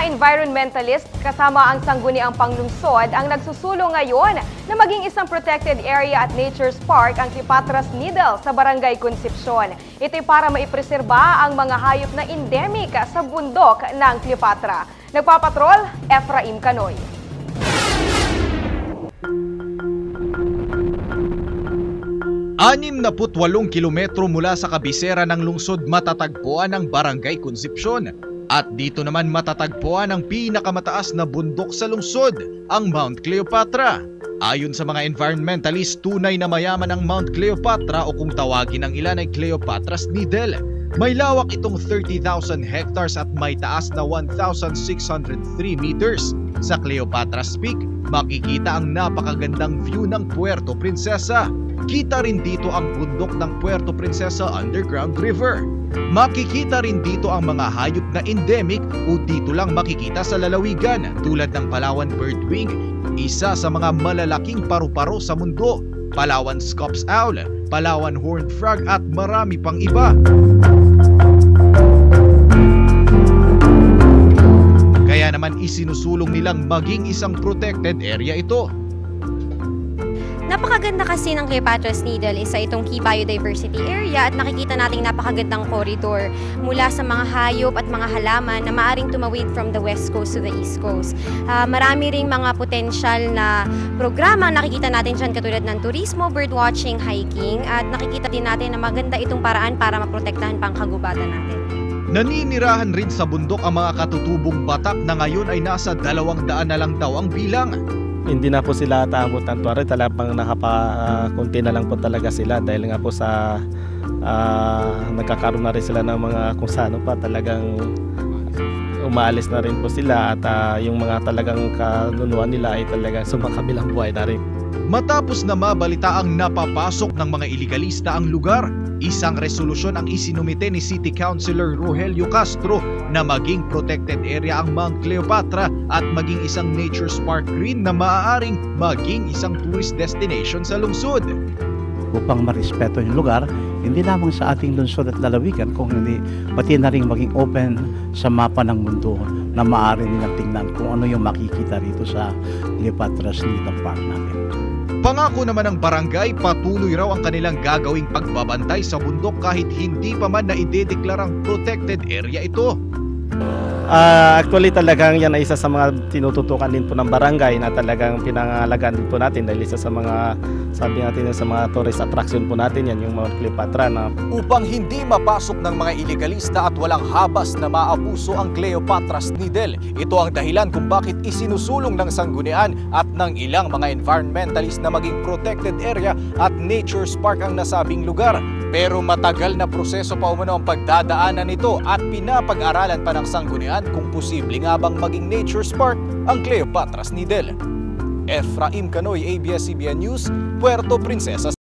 mga environmentalist kasama ang sangguniang panglungsod ang nagsusulong ngayon na maging isang protected area at nature's park ang Cleopatras Needle sa Barangay Concepcion. Ito'y para maipreserba ang mga hayop na endemic sa bundok ng Cleopatra. Nagpapatrol, Efraim Canoy. Anim na 48 kilometro mula sa kabisera ng lungsod matatagpuan ang Barangay Concepcion. At dito naman matatagpuan ang pinakamataas na bundok sa lungsod, ang Mount Cleopatra. Ayon sa mga environmentalist, tunay na mayaman ang Mount Cleopatra o kung tawagin ng ilan ay Cleopatra's Needle. May lawak itong 30,000 hectares at may taas na 1,603 meters. Sa Cleopatra's Peak, makikita ang napakagandang view ng Puerto Princesa. Kita rin dito ang bundok ng Puerto Princesa Underground River. Makikita rin dito ang mga hayop na endemic o dito lang makikita sa lalawigan tulad ng Palawan birdwing, isa sa mga malalaking paru-paro sa mundo, Palawan scops owl, Palawan horned frog at marami pang iba. Kaya naman isinusulong nilang maging isang protected area ito. Napakaganda kasi ng Cleopatra's Needle, isa itong key biodiversity area at nakikita nating napakagandang corridor mula sa mga hayop at mga halaman na maaring tumawid from the west coast to the east coast. Marami ring mga potential na programa nakikita natin dyan katulad ng turismo, birdwatching, hiking at nakikita din natin na maganda itong paraan para maprotektahan pang kagubatan natin. Naninirahan rin sa bundok ang mga katutubong batak na ngayon ay nasa 200 na lang daw ang bilang. Hindi na po sila taabot ng 20, talagang kunti na lang po talaga sila dahil nga po sa nagkakaroon na rin sila ng mga kung saan pa talagang umaalis na rin po sila at yung mga talagang kanunuan nila ay talagang sumakabilang buhay na rin. Matapos na mabalita ang napapasok ng mga iligalista ang lugar, isang resolusyon ang isinumite ni City Councilor Rogelio Castro na maging protected area ang Mount Cleopatra at maging isang nature's park rin na maaaring maging isang tourist destination sa lungsod. Upang marespeto yung lugar, hindi lamang sa ating lungsod at lalawigan, kung hindi pati na rin maging open sa mapa ng mundo na maaari nilang tingnan kung ano yung makikita rito sa Cleopatra's Needle Park natin. Pangako naman ng barangay, patuloy raw ang kanilang gagawing pagbabantay sa bundok kahit hindi pa man na idedeklarang protected area ito. Actually talagang yan ay isa sa mga tinututukan din po ng barangay na talagang pinangalagaan din po natin dahil isa sa mga, sabi natin sa mga tourist attraction po natin yan, yung Mount Cleopatra na upang hindi mapasok ng mga iligalista at walang habas na maabuso ang Cleopatra's Needle. Ito ang dahilan kung bakit isinusulong ng sanggunian at ng ilang mga environmentalist na maging protected area at nature's park ang nasabing lugar. Pero matagal na proseso pa umano ang pagdadaanan nito at pinapag-aralan pa ng sanggunian kung posible nga bang maging nature's park ang Cleopatra's Needle. Efraim Canoy, ABS-CBN News, Puerto Princesa.